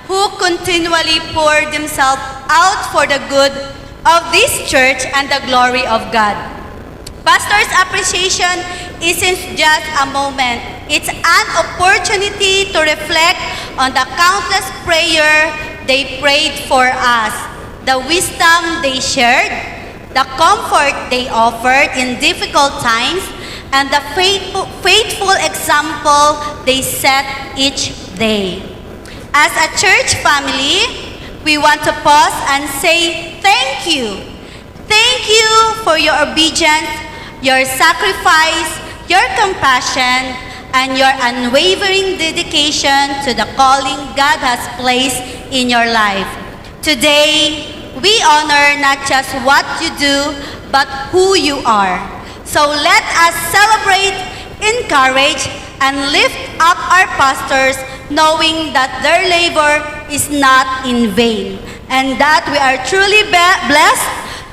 who continually pour themselves out for the good of this church and the glory of God. Pastor's appreciation isn't just a moment. It's an opportunity to reflect on the countless prayer they prayed for us, the wisdom they shared, the comfort they offered in difficult times, and the faithful example they set each day. As a church family, we want to pause and say thank you. Thank you for your obedience, your sacrifice, your compassion, and your unwavering dedication to the calling God has placed in your life. Today, we honor not just what you do, but who you are. So let us celebrate, encourage, and lift up our pastors, knowing that their labor is not in vain, and that we are truly blessed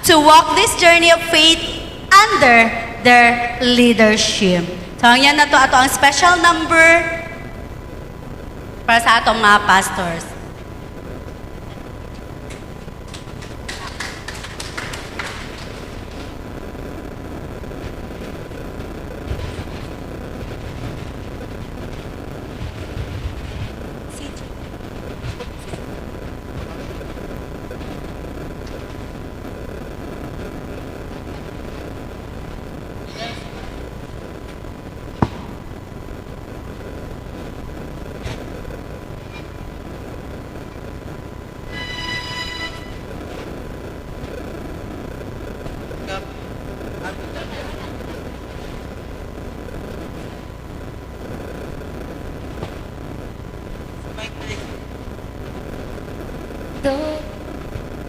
to walk this journey of faith under their leadership. So, yan na to ato ang special number para sa atong mga pastors.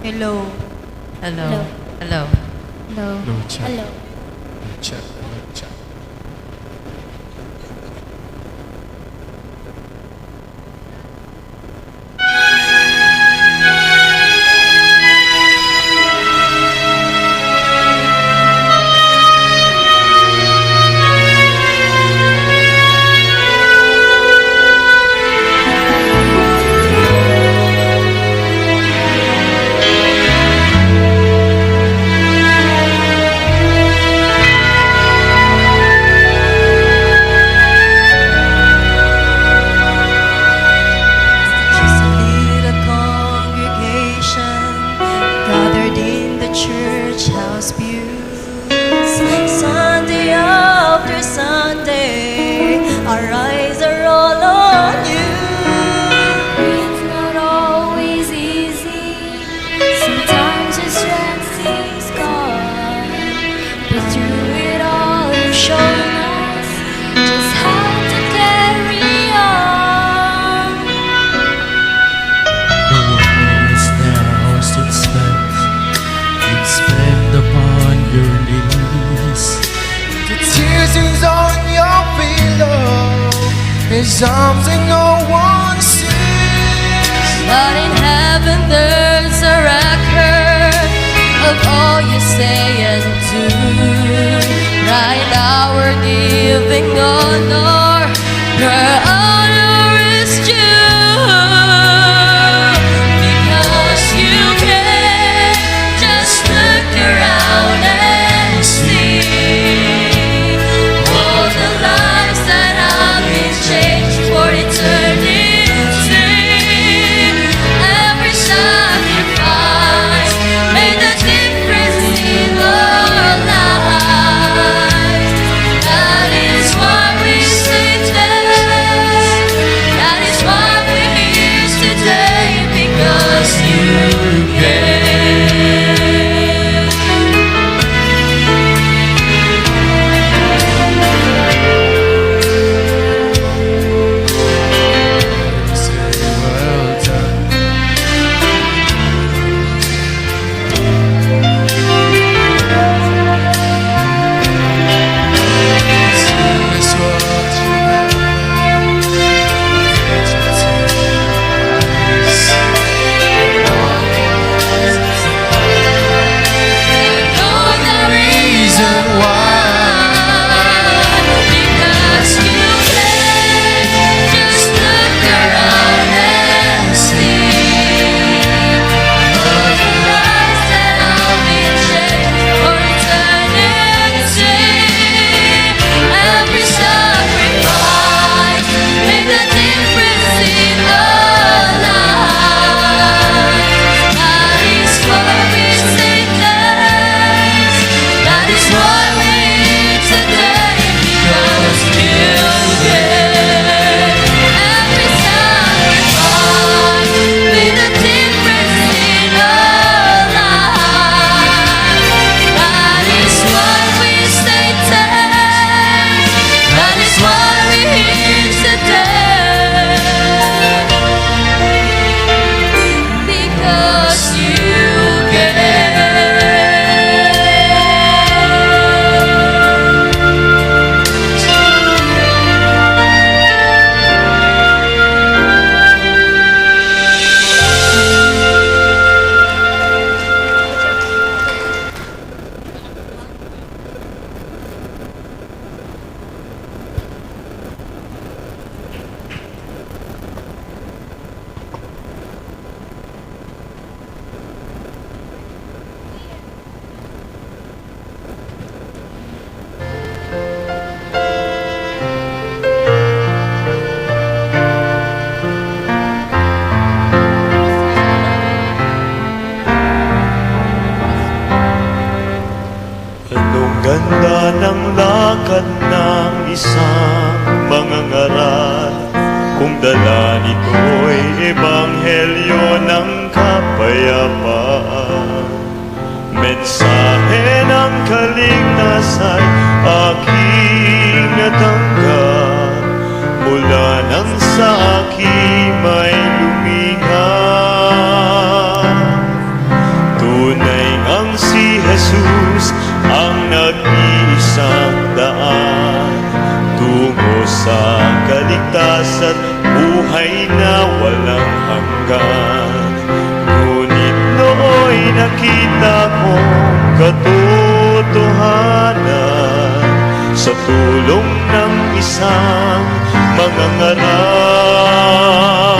Hello. Hello. Hello. Hello. No chat. Hello. No chat. No chat. Something no one sees. But in heaven there's a record of all you say and do. Right now we're giving honor where honor is due. Because you can just look around and see all the lives that have been changed for eternity. Every sacrifice made a difference in our lives. That is why we say thanks. isang mangangaral kung dala nito'y ebanghelyo ng kapayapaan. Mensahe ng kaligtasan aking natanggap mula nang sa aking may lumihap. Tunay ngang si Jesus ang nag-iisang daan tungo sa kaligtasan, buhay na walang hanggan. Ngunit nooy nakita kong katotohanan sa tulong ng isang mangangaral.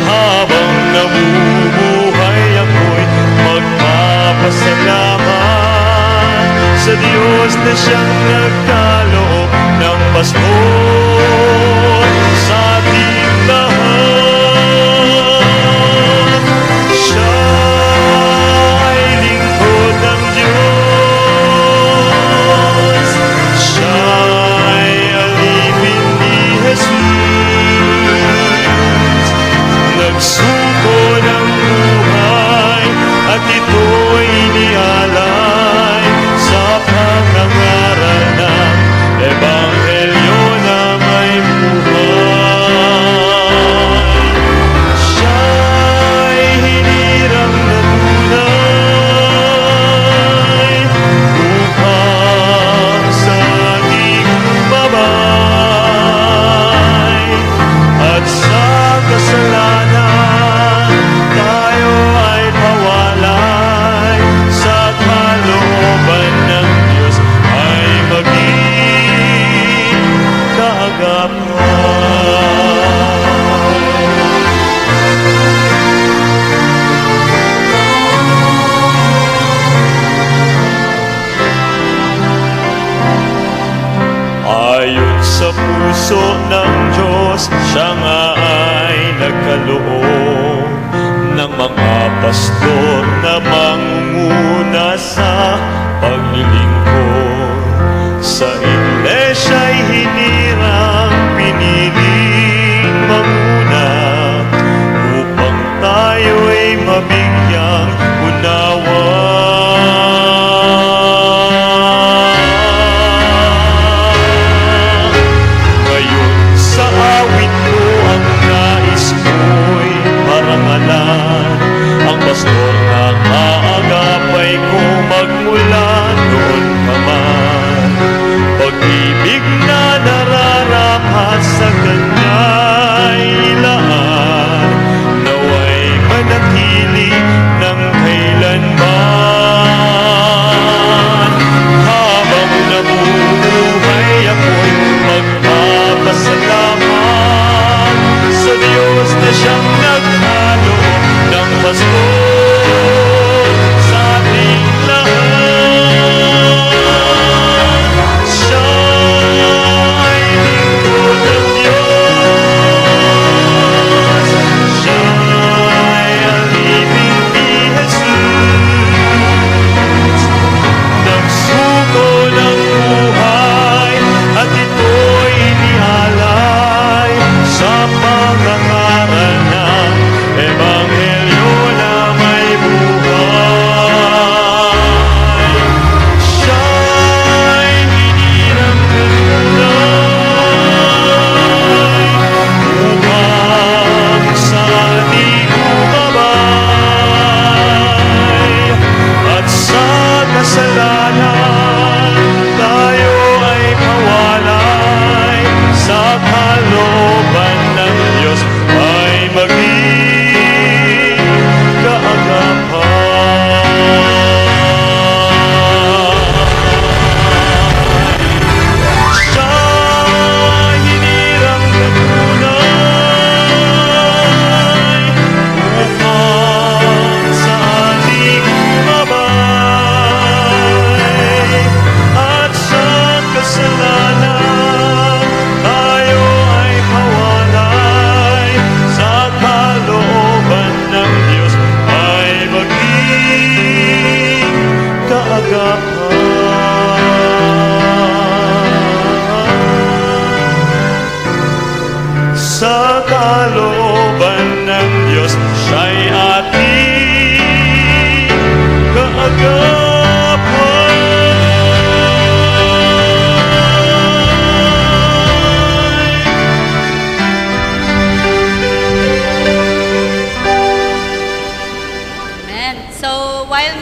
Habang nabubuhay ako'y magpapasalamat sa Diyos na siyang nagkaloob ng pastor sa ating lahat. Siya ay lingkod ng Diyos, siya ay alipin ni Jesus. Nagsuko ng buhay at ito'y inialay sa pangangaral ng ebanghelyo na may buhay. Siya'y hinirang na tunay upang sa ating babay at sa kasalanan tayo ay pawalay sa kalooban ng Diyos ay maging kaagapan. Ayon sa puso ng Diyos, siya nga ay nagkaloob ng mga pastor na mangunguna sa paglilingkod. Sa iglesya'y hinirang piniling manguna upang tayo'y mabigyang unawa. Ngayon sa awit ko ang nais ko'y parangalan ang pastor na aagapay ko magmula noon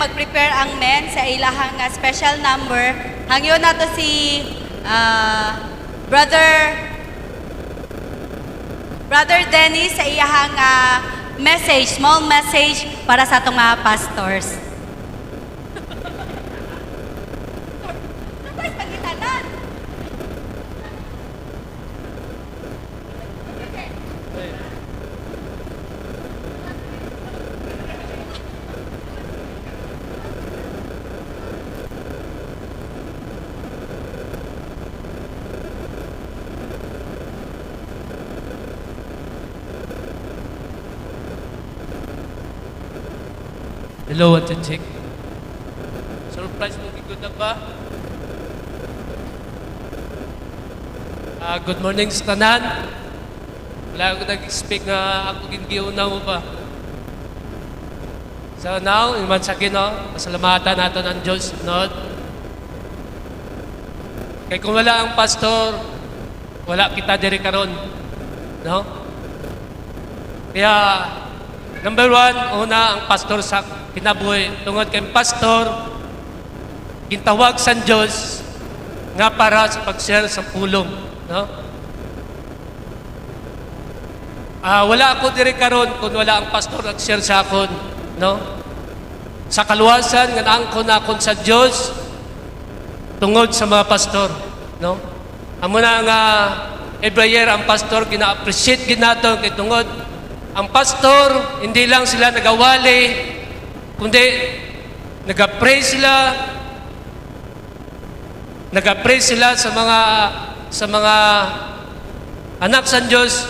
mag-prepare ang men sa ilahang special number. Hangyo na to si Brother Dennis sa iyahang message, small message para sa atong mga pastors. Hello, Ate Chick. Surprise mo good na ba? Good morning sa tanan. Wala ako nag-speak nga ako gingiuna mo pa. So now, iman sa Ginoo, pasalamatan natin ang Diyos, Lord. Kaya kung wala ang pastor, wala kita diri karon, no? Kaya number one, una ang pastor sa kinabuhi. Tungod kay pastor, gintawag sa Diyos nga para sa pag-share sa pulong, no? Wala ako diri karon kung wala ang pastor nag-share sa akon, no? Sa kaluwasan nga naangkon akon sa Dios tungod sa mga pastor, no? Amo na nga every year ang pastor gina-appreciate ginato kay tungod ang pastor hindi lang sila nagawali kundi nag-pray sila sa mga anak sa Diyos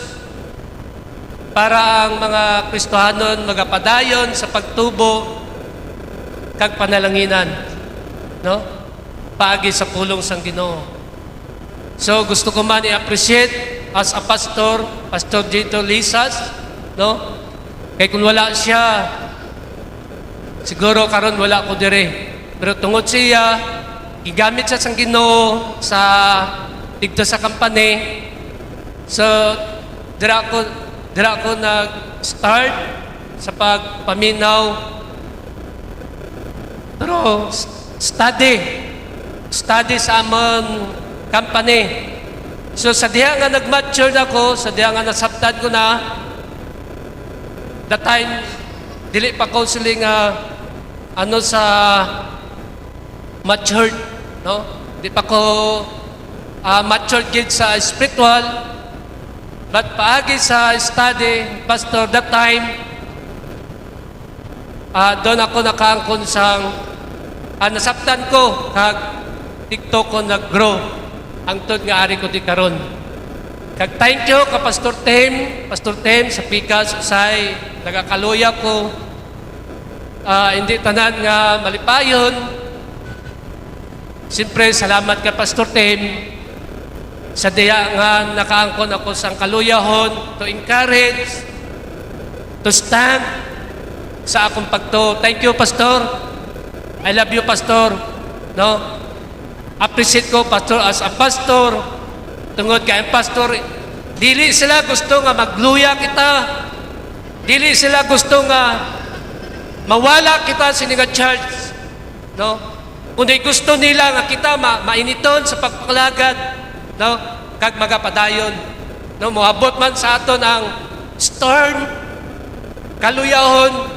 para ang mga Kristohanon magapadayon sa pagtubo kag panalanginan, no? Paagi sa pulong sang Ginoo. So gusto ko man i-appreciate as a pastor, Pastor Jito Lisas, no? Kaya kung wala siya, siguro karon wala ko dire. Pero tungod siya, gigamit siya sang Ginoo sa dito sa company. So dira ako nag-start sa pagpaminaw. Pero study sa amon company. So sa diha nga nag-mature ako, sa diha nga nasabtan ko na, that time, dili pa counseling sa matured, no? Di pa ko matured gid sa spiritual, but paagi sa study, pastor, that time, doon ako nakaangkon sang nasabtan ko, kag TikTok ko nag-grow, ang tod nga ari ko di karon. Kag thank you ka Pastor Tim sa Pikas usay nagakaluya ko. Hindi tanan nga malipayon. Siyempre salamat ka Pastor Tim sa diya nga nakaangkon ako sang kaluyahon to encourage, to stand sa akong pagto. Thank you Pastor. I love you Pastor. No? Appreciate ko pastor as a pastor. Tungod kay ang pastor, dili sila gusto nga magluya kita. Dili sila gusto nga mawala kita sa nga church. No? Kundi gusto nila nga kita mainiton sa pagpakalagad, no? Kag magapadayon. No, moabot man sa aton ang storm, kaluyahon,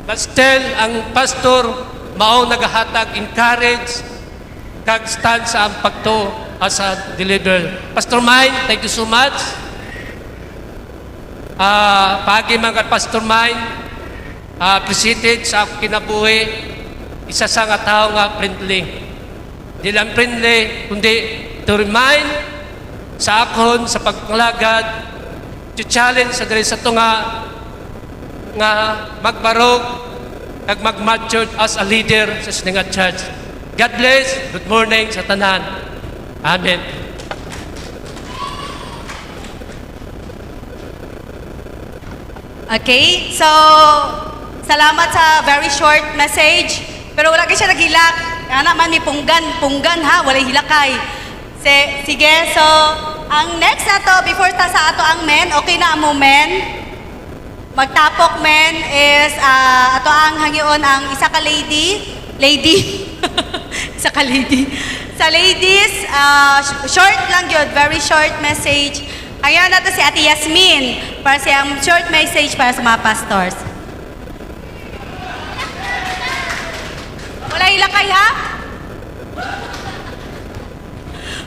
but still ang pastor mao nagahatag encourage kag stand sa ang pagto as a deliver. Pastor Mine, thank you so much. Paagi mga Pastor Mine, appreciated sa akong kinabuhi, isa sa nga tao nga friendly. Di lang friendly, kundi to remind sa akon, sa pagpanglagad, to challenge sa diri sa to nga magbarog, kag mag-mature as a leader sa Siningat Church. God bless. Good morning sa tanan. Amen. Okay, so salamat sa very short message. Pero wala kayo siya naghilak. Kaya naman may punggan ha, wala hilakay. Sige, so ang next na to, before ta sa ato ang men, okay na ang men? magtapok men is ato ang hangyon ang isa ka lady isa ka lady sa ladies short lang yun, very short message. Hangyon nato si Ate Yasmin para siyang short message para sa mga pastors. Wala ilakay ha?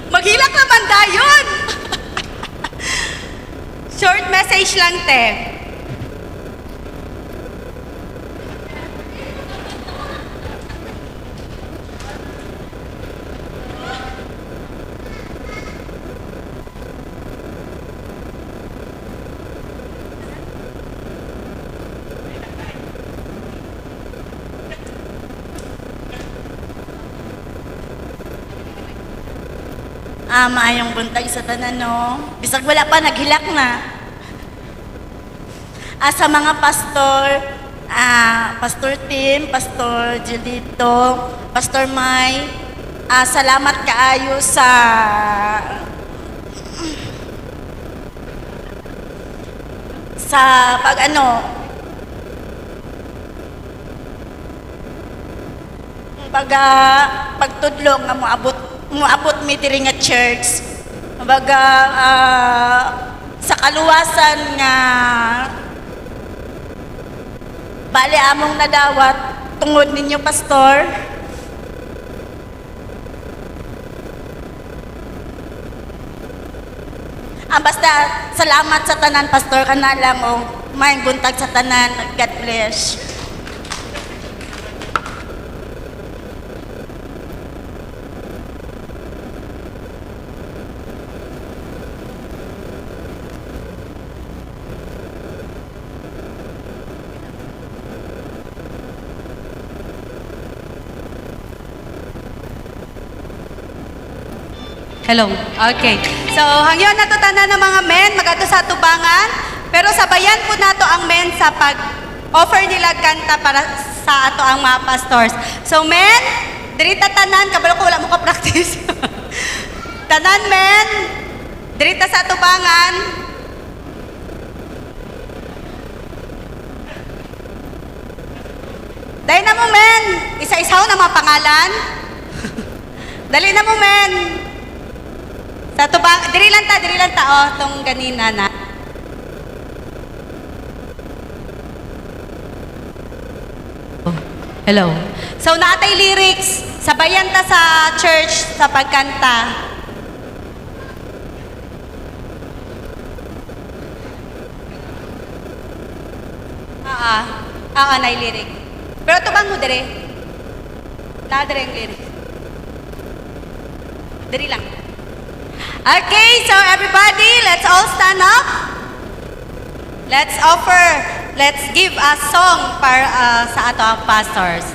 Maghilak naman dayon. Short message lang te. Maayong buntag sa tanan, no? Bisag wala pa, naghilak na. Sa mga pastor, Pastor Tim, Pastor Julito, Pastor May, salamat kaayo sa pagtudlo nga moabot mi diri nga church. Sa kaluwasan nga bali among nadawat tungod ninyo pastor. Basta salamat sa tanan pastor kana lang o may buntag sa tanan. God bless. Hello. Okay. So, hangyon na to tanan ng mga men, magato sa tubangan. Pero sabayan po nato ang men sa pag-offer nila kanta para sa ato ang mga pastors. So, men, dirita tanan, kabalo ko wala mo ka-practice. Tanan, men, dirita sa tubangan. Dahil na mo, men, isa-isaw na mga pangalan. Dali na mo, men. Sa tubang, diri lang ta, tong ganina na. Hello. So, naatay lyrics, sabayan ta sa church sa pagkanta. Nay lyric. Pero tubang mo dire. Na dire ang lyric. Diri lang. Okay, so everybody, let's all stand up. Let's give a song para sa ato ang pastors.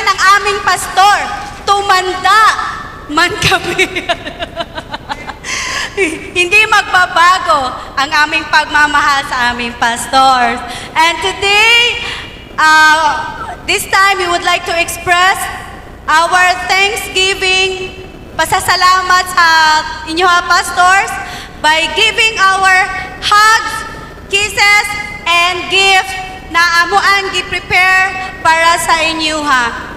rin ang aming pastor. Tumanda man kami. Hindi magbabago ang aming pagmamahal sa aming pastors. And today, this time we would like to express our thanksgiving, pasasalamat sa inyo pastors by giving our hugs, kisses, and gifts na amuan gi-prepare para sa inyo ha.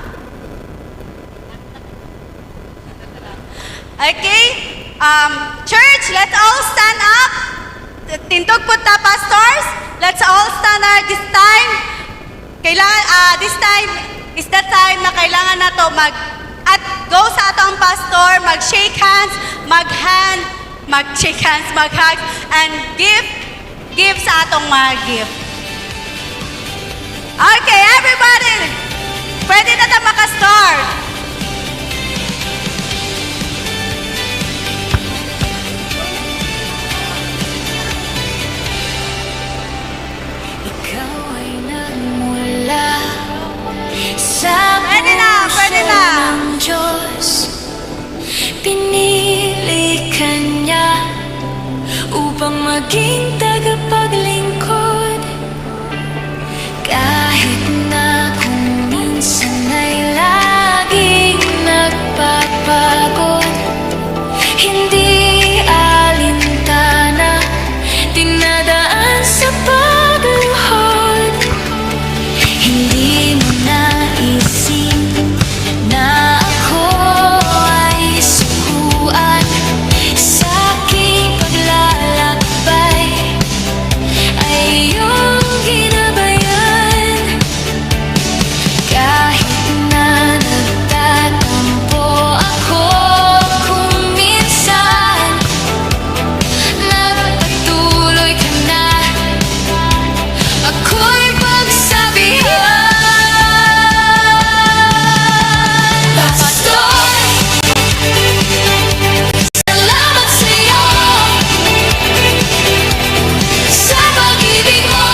Okay? Church, let's all stand up. Tintog po ta, pastors. Let's all stand up this time. Kailangan, this time is the time na kailangan na to at go sa atong pastor, mag-shake hands, mag-shake hands, mag-hug, and give sa atong mga gift. Okay, everybody, pwede na tayo makastart. Ikaw ay nagmula sa Pwede na, pwede puso na. ng Diyos. Pinili ka niya upang maging tagapaglingkod. Kahit na kung minsan ay laging nagpapagod, hindi alintana, dinadaan sa pagluhod. Hindi mo naisip na ako ay sukuan sa aking paglalakbay, ay iyong ginabayan. Kahit na nagtatampo ako kung minsan, nagpatuloy ka na, ako'y pagsabihan. Pastor, salamat sa'yo sa pag-ibig mo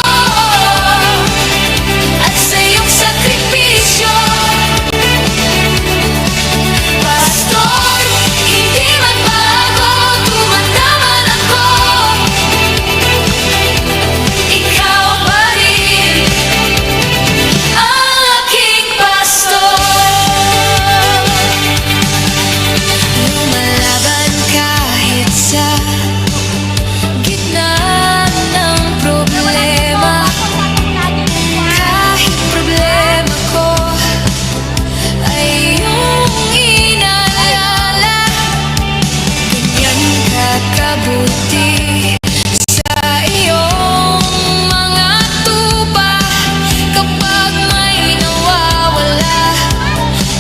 at sa iyong sakripisyo. Pastor, hindi magbago, tumanda man ako, ikaw pa rin ang aking pastor. Lumalaban kahit sa gitna ng problema. Kahit problema ko ay iyong inaalala. Ganyan ka kabuti sa iyong mga tupa. Kapag may nawawala,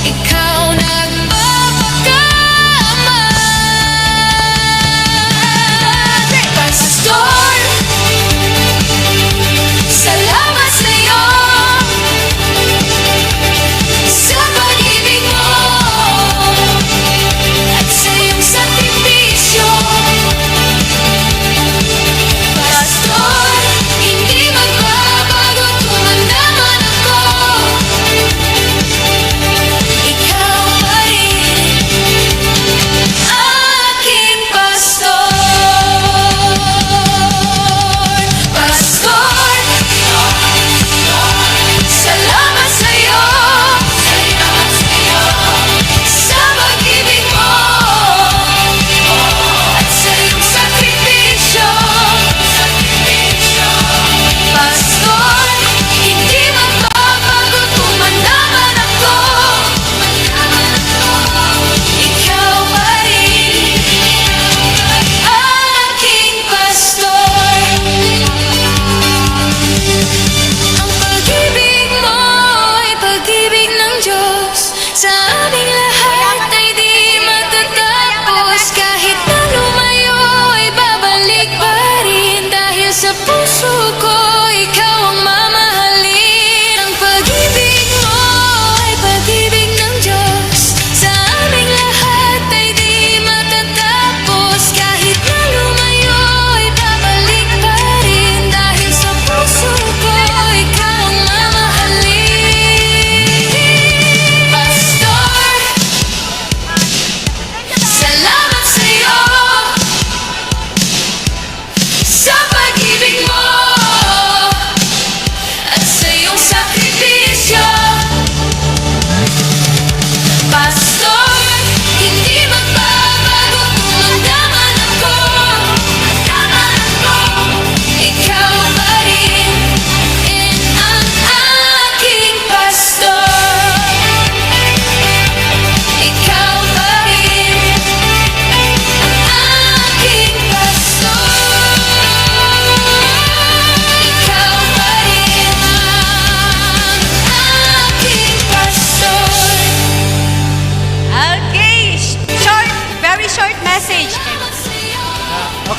ikaw nagpapakama. Pastor, salamat sa'yo sa pag-ibig mo at sa iyong sakripisyo. Pastor, hindi magbabago, tumanda man ako, ikaw pa rin ang aking pastor. Pastor, salamat sa'yo sa pag-ibig mo at sa iyong sakripisyo. Pastor, hindi magbabago, tumanda man ako, ikaw pa rin ang aking pastor. Ang pag-ibig mo ay pag-ibig ng Diyos. Sa aming lahat ay di matatapos. Kahit na lumayo ay babalik pa rin. Dahil sa puso ko ikaw ang mamahalin. Ang pag-ibig mo ay pag-ibig ng Diyos. Sa aming lahat ay di matatapos. Kahit na lumayo ay babalik pa rin. Dahil sa puso ko ikaw ang mamahalin.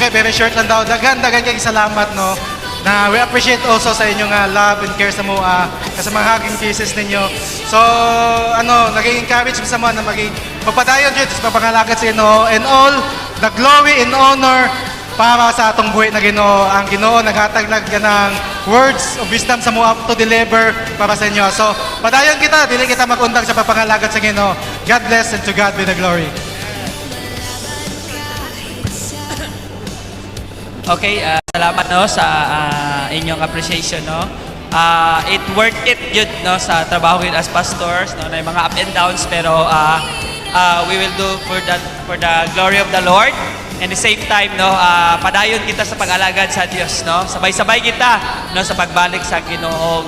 Okay, very short lang daw. Dagan kayong salamat, no? Na we appreciate also sa inyong love and care sa mga sa mga hugging kisses ninyo. So, naging encourage sa mga na maging magpadayon dito sa papangalagat sa Ginoo, and all the glory and honor para sa atong buhay na Ginoo. Ang Ginoo naghatag ng words of wisdom sa mga to deliver para sa inyo. So, padayon kita, dili kita magundang sa papangalagat sa Ginoo. God bless and to God be the glory. Okay, salamat no sa inyong appreciation no. It worth it yun no sa trabaho with as pastors no, na yung mga up and downs, pero we will do for the glory of the Lord. And the same time no, padayon kita sa pag-alagad sa Dios no. Sabay-sabay kita no sa pagbalik sa Ginoo.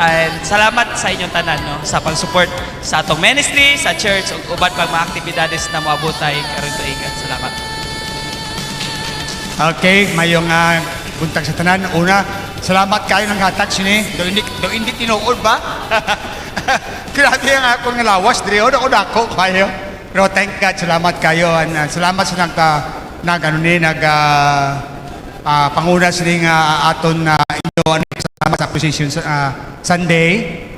And salamat sa inyong tanan no sa pag-support sa atong ministry, sa church ug uban pang mga aktibidades na moabotay karon tuigan. Salamat. Okay, mayong buntag sa tanan. Una, salamat kayo ng hatag sini. Do hindi tinuod ba? Grabe ang akong lawas diri o dako kayo. Pero thank God, salamat kayo, and salamat sa panguna sining aton inyo salamat sa appreciation Sunday.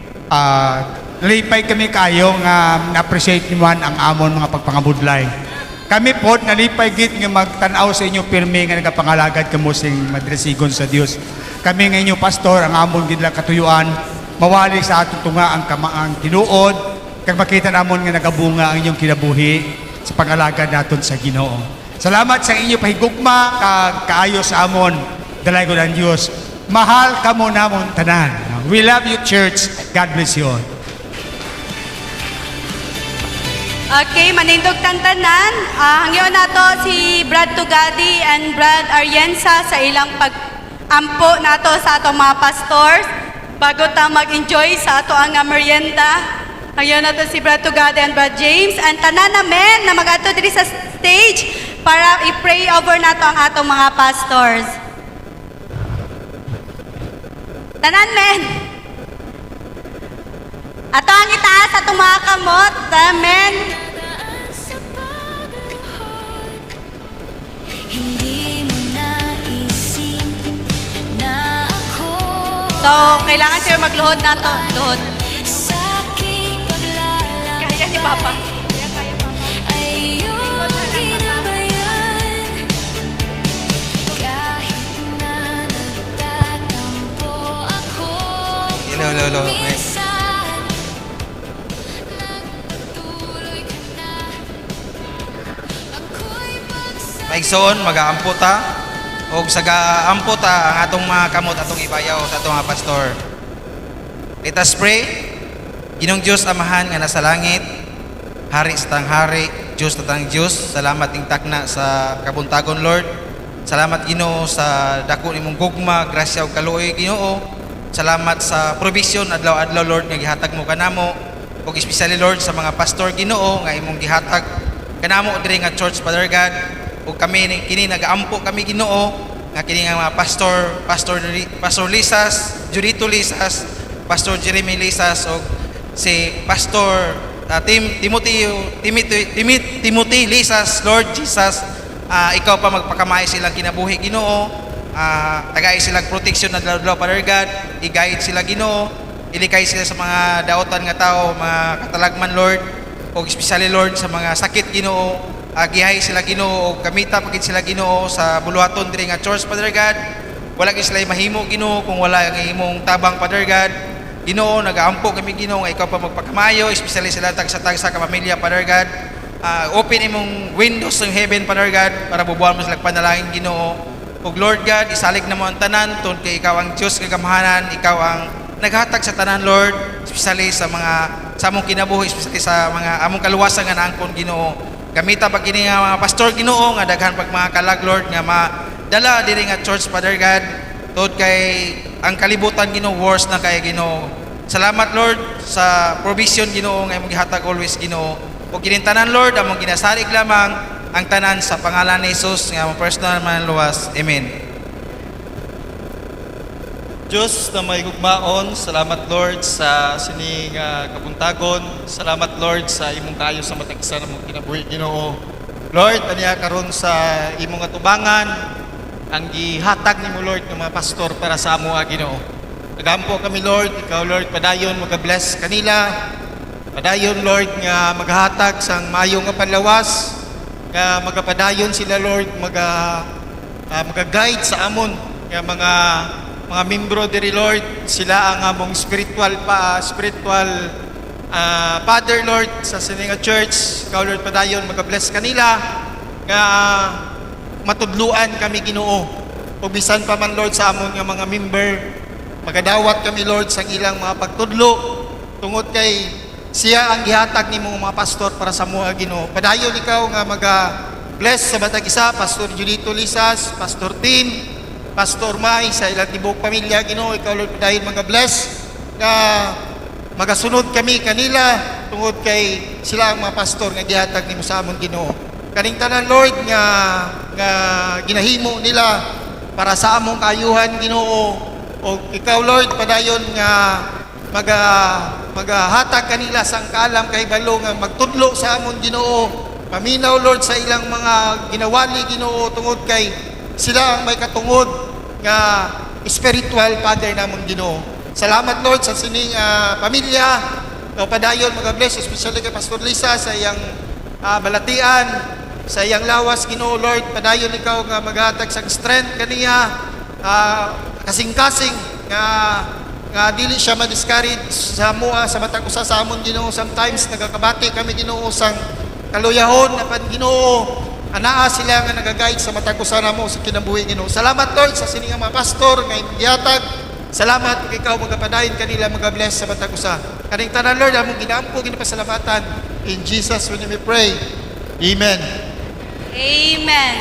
Nalipay kami kayo nga na-appreciate niman ang amon mga pagpangabudlay. Kami po, nalipay git nga magtanaw sa inyo pirmi nga nagapangalagad kamo sing madresigon sa Dios. Kami nga inyo pastor, ang amon gid lang katuyuan, mawali sa atong tunga ang kamaang tinuod, kag makita namon nga nagabunga ang inyong kinabuhi sa pangalagad naton sa Ginoo. Salamat sa inyo pahigugma kag kaayo sa amon, dalay ko ng Dios. Mahal kamo namon tanan. We love you, church. God bless you all. Okay, manindog tantanan. Hangyo na to si Brad Tugadi and Brad Arienza sa ilang pag-ampo nato sa atong mga pastors bago ta mag-enjoy sa ato ang merienda. Hangyo na to si Brad Tugadi and Brad James, and tanan namen na mag-ato diri sa stage para i-pray over nato ang atong mga pastors. Tanan men. Ato ang itaas atong mga kamot. Amen. Hindi mo naisip na ako So, kailangan siya magluhod na to. Luhod. sa aking paglalakbay Kaya ni Papa. ay iyong ginabayan. Kahit na nagtatampo ako Hello. minsan, nagpatuloy ka na. Ako'y Maigsoon, mag-aampo ta o saga-ampo ta ang atong mga kamot atong ibayaw sa atong mga pastor. Let us pray. Ginong Diyos Amahan nga nasa langit, Hari sa tang hari, Diyos sa tang Diyos, salamat ing takna sa kabuntagon Lord. Salamat Ginoo sa dako nimong gugma, grasya ug kaluoy Ginoo. Salamat sa provision adlaw-adlaw Lord nga gihatag mo kanamo, ug especially Lord sa mga pastor Ginoo nga imong gihatag kanamo diri nga church, Father God. Ug kami kini nagaampo kami Ginoo nga kini nga mga pastor Lisas, Jurito Lisas, Pastor Jeremy Lisas, ug si Pastor Timothy Lisas. Lord Jesus, ikaw pa magpakamay silang kinabuhi Ginoo, tagay silang protection na adlaw Father God, i-guide sila Ginoo, ilikay sila sa mga daotan nga tao, mga katalagman Lord, ug especially Lord sa mga sakit Ginoo. Gihay sila Ginoo, o kamita pagid sila Ginoo sa buluhaton diri nga church Father God. Wala gyud sila mahimo Ginoo kung wala ang imong tabang Father God. Ginoo, nagaampo kami Ginoo nga ikaw pa magpakamayo, especially sila tagsa-tagsa ka pamilya Father God. Open imong windows ng heaven Father God para bubuhan mo sila panalangin Ginoo. Ug Lord God, isalig na mo ang tanan tungod kay ikaw ang Dios nga gamhanan, ikaw ang naghatag sa tanan Lord, especially sa among kinabuhi, especially sa mga among kaluwasan nga naangkon Ginoo. Gamita pag kini nga mga pastor Ginoo nga daghan pag mga kalag Lord nga madala diri nga church Father God, tungod kay ang kalibutan Ginoo worse na kay Ginoo. Salamat Lord sa provision Ginoo nga imong gihatag always Ginoo. Ug kini tanan Lord among ginasalig lamang ang tanan sa pangalan ni Jesus nga among personal man luwas. Amen. Diyos na may gugmaon, salamat Lord sa sining kabuntagon. Salamat Lord sa imong kayo sa matagsa na mong kinabuhi Ginoo. Lord, aniya karon sa imong atubangan ang gihatag nimo Lord ng mga pastor para sa amo Ginoo. Nagampo kami Lord, ikaw Lord padayon mag-bless kanila. Padayon Lord nga maghatag sang maayong nga panlawas nga magapadayon sila Lord mag-guide sa amon nga mga membro diri Lord, sila ang among spiritual Father Lord sa Sininga Church. Ikaw Lord padayon mag-bless kanila nga matudluan kami Ginoo. O bisan pa man Lord sa amon nga mga member, magadawat kami Lord sa ilang mga pagtudlo tungod kay siya ang gihatag nimo mga pastor para sa mga Ginoo. Padayon ikaw nga bless sa matag isa, Pastor Julito Lisas, Pastor Tim, Pastor Mai, sa ilang tibok pamilya Ginoo. Ikaw Lord padayon bless nga magasunod kami kanila tungod kay sila ang mga pastor nga gihatag nimo sa amon Ginoo. Kaning tanan Lord nga ginahimo nila para sa among kaayuhan Ginoo. O ikaw Lord padayon nga magahatag kanila sang kaalam kay balo nga magtudlo sa amon Ginoo. Paminaw Lord sa ilang mga ginawali Ginoo tungod kay sila ang may katungod nga spiritual Father namon Ginoo. Salamat Lord sa sining pamilya. Ikaw padayon bless especially kay Pastor Lisa sa iyang balatian, sa iyang lawas Ginoo Lord. Padayon ikaw nga maghatag sang strength kaniya, kasing-kasing nga dili siya ma-discourage sa mua sa matag usa sa amon Ginoo. Sometimes nagakabati kami Ginoo sang kaluyahon apan Ginoo anaa sila nga nagaguide sa matag usa namo sa kinabuhi Ginoo. Salamat Lord sa sining mga pastor nga gihatag. Salamat ikaw magapadayon kanila mag-bless sa matag usa. Kaning tanan Lord among ginaampo ginapasalamatan. In Jesus we pray. Amen. Amen.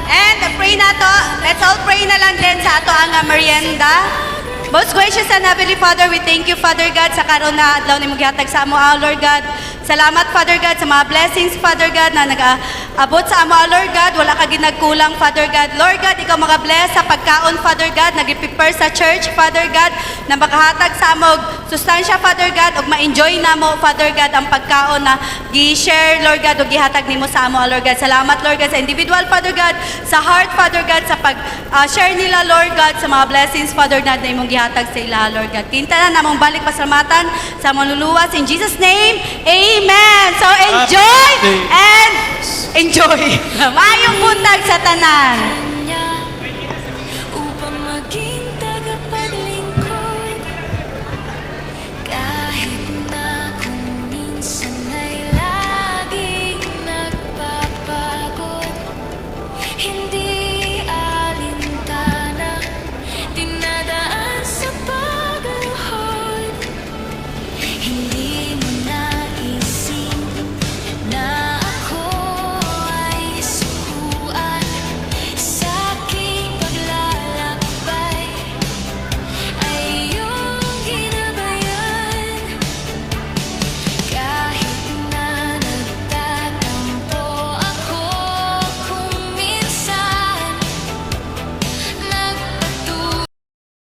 And pray na to. Let's all pray na lang din sa ato ang merienda. Most gracious and heavenly Father, we thank you, Father God, sa karon na adlaw ni gihatag sa amo, Lord God. Salamat, Father God, sa mga blessings, Father God, na nag-abot sa amo, Lord God. Wala ka ginagkulang, Father God. Lord God, ikaw mga-bless sa pagkaon, Father God, nag-prepare sa church, Father God, na makahatag sa amog sustansya, Father God, ug ma-enjoy namo, Father God, ang pagkaon na gi-share, Lord God, ug gihatag nimo sa amo, Lord God. Salamat, Lord God, sa individual, Father God, sa heart, Father God, sa pag-share nila, Lord God, sa mga blessings, Father God, na imong gihatag sa ila, Lord God. Kinta na namong balik pasalamatan sa manluluwas. In Jesus' name, Amen. So enjoy and enjoy. Mayong buntag sa tanan.